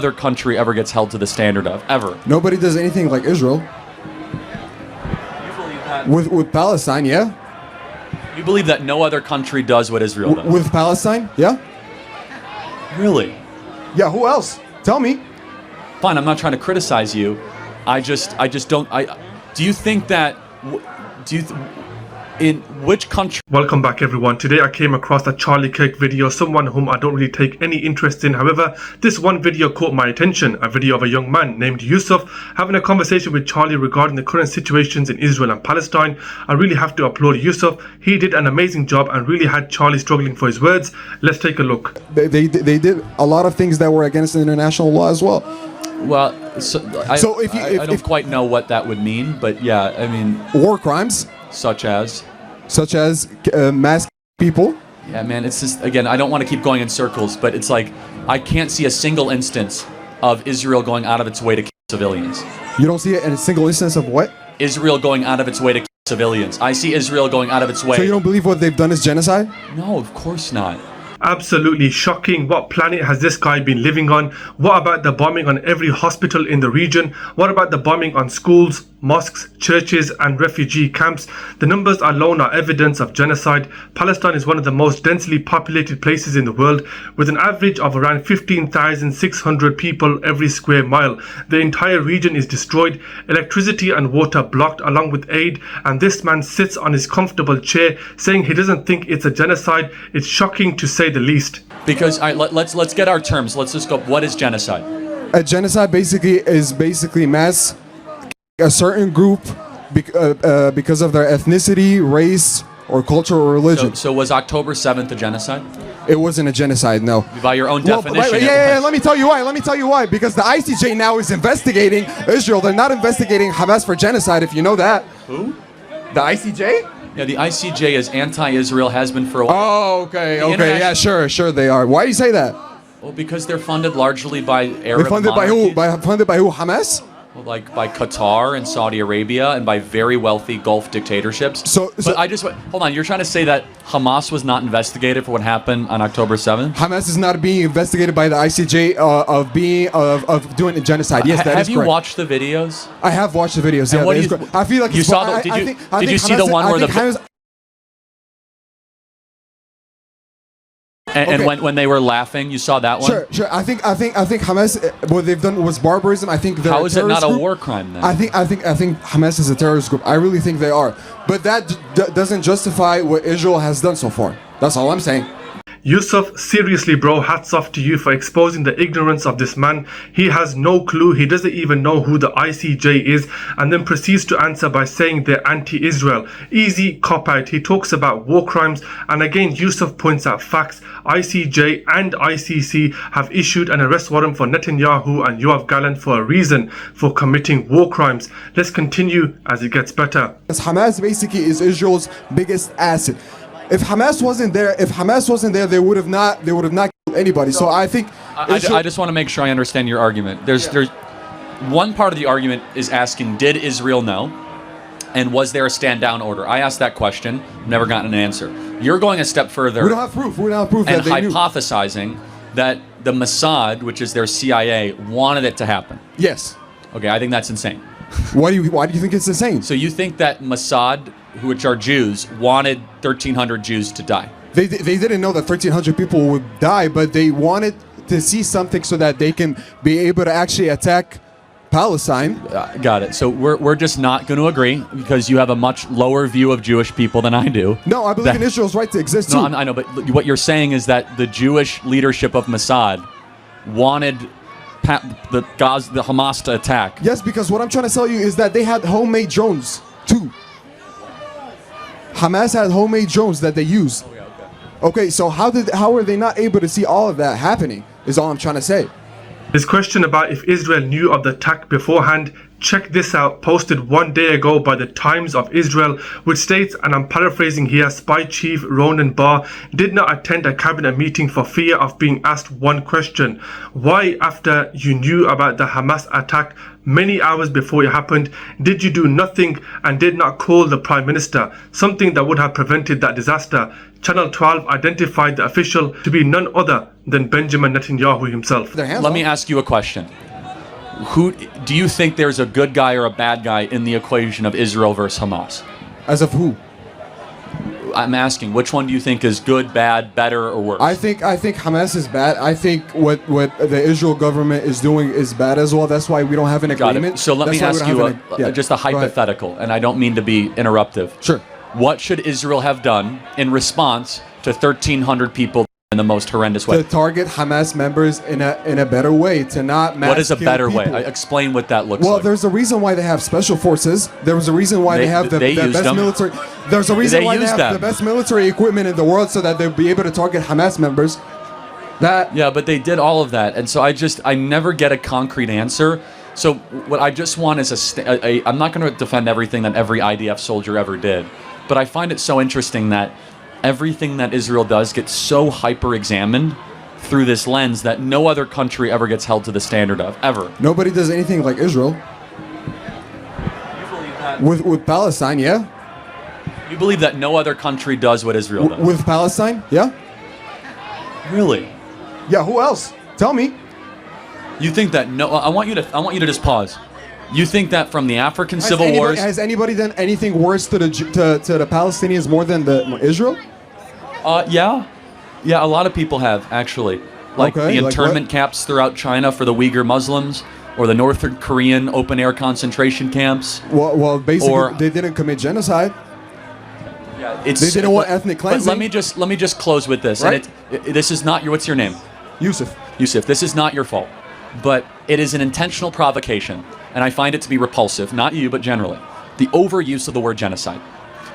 other country ever gets held to the standard of, ever. Nobody does anything like Israel. You believe that? With Palestine, yeah. You believe that no other country does what Israel does? With Palestine, yeah. Really? Yeah, who else? Tell me. Fine, I'm not trying to criticize you. I just don't. Do you think that? In which country? Welcome back everyone. Today I came across a Charlie Kirk video, someone whom I don't really take any interest in. However, this one video caught my attention. A video of a young man named Yusuf having a conversation with Charlie regarding the current situations in Israel and Palestine. I really have to applaud Yusuf. He did an amazing job and really had Charlie struggling for his words. Let's take a look. They did a lot of things that were against international law as well. Well, I don't quite know what that would mean, but yeah, I mean, war crimes such as mass people. Yeah, man, it's just, again, I don't want to keep going in circles, but it's like I can't see a single instance of Israel going out of its way to kill civilians. You don't see it in a single instance of what? Israel going out of its way to kill civilians. I see Israel going out of its way. So you don't believe what they've done is genocide? No, of course not. Absolutely shocking. What planet has this guy been living on? What about the bombing on every hospital in the region? What about the bombing on schools, mosques, churches and refugee camps? The numbers alone are evidence of genocide. Palestine is one of the most densely populated places in the world, with an average of around 15,600 people every square mile. The entire region is destroyed, electricity and water blocked along with aid, and this man sits on his comfortable chair saying he doesn't think it's a genocide. It's shocking to say the least. Because let's get our terms. Let's just go. What is genocide? A genocide is mass a certain group because of their ethnicity, race, or culture or religion. So was October 7th a genocide? It wasn't a genocide, no. By your own definition. Let me tell you why. Because the ICJ now is investigating Israel. They're not investigating Hamas for genocide, if you know that. Who? The ICJ? Yeah, the ICJ is anti-Israel, has been for a while. Oh, okay, yeah, sure they are. Why do you say that? Well, because they're funded largely by Arab They're funded monarchies. Funded by who? Hamas? Well, like by Qatar and Saudi Arabia and by very wealthy Gulf dictatorships. But I just hold on. You're trying to say that Hamas was not investigated for what happened on October 7th? Hamas is not being investigated by the ICJ of doing a genocide. Yes, that is correct. Have you watched the videos? I have watched the videos. And Yeah, I feel like you saw. Did you see the one where the? And when they were laughing, you saw that one? Sure. I think Hamas, what they've done was barbarism. I think they're How is it not a group. war crime then? I think Hamas is a terrorist group. I really think they are. But that doesn't justify what Israel has done so far. That's all I'm saying. Yusuf, seriously bro, hats off to you for exposing the ignorance of this man. He has no clue, he doesn't even know who the ICJ is, and then proceeds to answer by saying they're anti-Israel. Easy cop-out. He talks about war crimes, and again Yusuf points out facts. ICJ and ICC have issued an arrest warrant for Netanyahu and Yoav Gallant for a reason, for committing war crimes. Let's continue as it gets better. Hamas basically is Israel's biggest asset. If Hamas wasn't there, they would have not killed anybody. So I think I just want to make sure I understand your argument. There's one part of the argument is asking, did Israel know? And was there a stand down order? I asked that question, never gotten an answer. You're going a step further. We don't have proof. And hypothesizing that the Mossad, which is their CIA, wanted it to happen. Yes. Okay, I think that's insane. Why do you think it's insane? So you think that Mossad, which are Jews, wanted 1,300 Jews to die? They didn't know that 1,300 people would die, but they wanted to see something so that they can be able to actually attack Palestine. Got it. So we're just not going to agree because you have a much lower view of Jewish people than I do. No, I believe in Israel's right to exist too. I know, but what you're saying is that the Jewish leadership of Mossad wanted the Hamas to attack. Yes, because what I'm trying to tell you is that they had homemade drones too. Hamas had homemade drones that they use. Okay, so how are they not able to see all of that happening is all I'm trying to say. His question about if Israel knew of the attack beforehand Check this out, posted 1 day ago by the Times of Israel, which states, and I'm paraphrasing here, Spy Chief Ronan Bar did not attend a cabinet meeting for fear of being asked one question. Why, after you knew about the Hamas attack many hours before it happened, did you do nothing and did not call the Prime Minister, something that would have prevented that disaster? Channel 12 identified the official to be none other than Benjamin Netanyahu himself. Let me ask you a question. Who do you think there's a good guy or a bad guy in the equation of Israel versus Hamas? As of who? I'm asking, which one do you think is good, bad, better, or worse? I think Hamas is bad. I think what the Israel government is doing is bad as well. That's why we don't have an agreement. So let me ask you just a hypothetical, and I don't mean to be interruptive. Sure. What should Israel have done in response to 1,300 people in the most horrendous way? To target Hamas members in a better way, to not mass What is a kill better people. way? Explain what that looks Well, like. there's a reason why they have special forces. There's a reason why they have the best them. military. There's a reason They why they used have them. the best military equipment in the world, so that they'll be able to target Hamas members. Yeah, but they did all of that, and so I never get a concrete answer. So what I just want is I'm not going to defend everything that every IDF soldier ever did, but I find it so interesting that everything that Israel does gets so hyper-examined through this lens that no other country ever gets held to the standard of, ever. Nobody does anything like Israel. With Palestine, yeah. You believe that no other country does what Israel does? With Palestine, yeah. Really? Yeah. Who else? Tell me. You think that I want you to just pause. You think that from the African civil wars? Has anybody done anything worse to the Palestinians more than Israel? Yeah, a lot of people have actually. Like the internment camps throughout China for the Uyghur Muslims, or the North Korean open-air concentration camps. Well, basically, they didn't commit genocide. Yeah, they didn't want ethnic cleansing. Let me just close with this. Right? And this is not your. What's your name? Yusuf. Yusuf. This is not your fault, but it is an intentional provocation, and I find it to be repulsive. Not you, but generally, the overuse of the word genocide.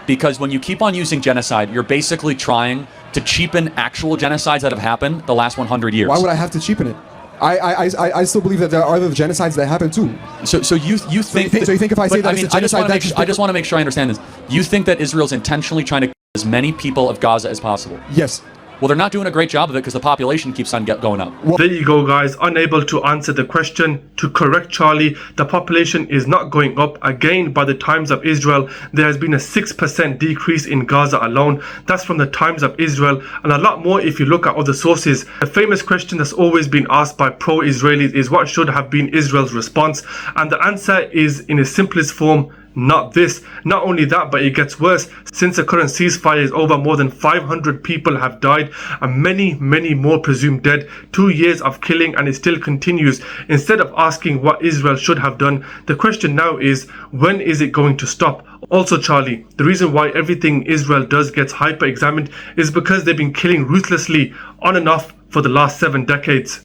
Because when you keep on using genocide, you're basically trying to cheapen actual genocides that have happened the last 100 years. Why would I have to cheapen it? I still believe that there are other genocides that happen too. So you think? So you think if I say that it's a genocide, I just want to make sure I understand this. You think that Israel's intentionally trying to kill as many people of Gaza as possible? Yes. Well, they're not doing a great job of it because the population keeps on going up. There you go, guys. Unable to answer the question. To correct Charlie, the population is not going up. Again, by the Times of Israel, there has been a 6% decrease in Gaza alone. That's from the Times of Israel, and a lot more if you look at other sources. The famous question that's always been asked by pro-Israelis is what should have been Israel's response, and the answer is in its simplest form: not this. Not only that, but it gets worse. Since the current ceasefire is over, more than 500 people have died and many more presumed dead. 2 years of killing, and it still continues. Instead of asking what Israel should have done, the question now is, when is it going to stop? Also, Charlie, the reason why everything Israel does gets hyper-examined is because they've been killing ruthlessly on and off for the last 7 decades.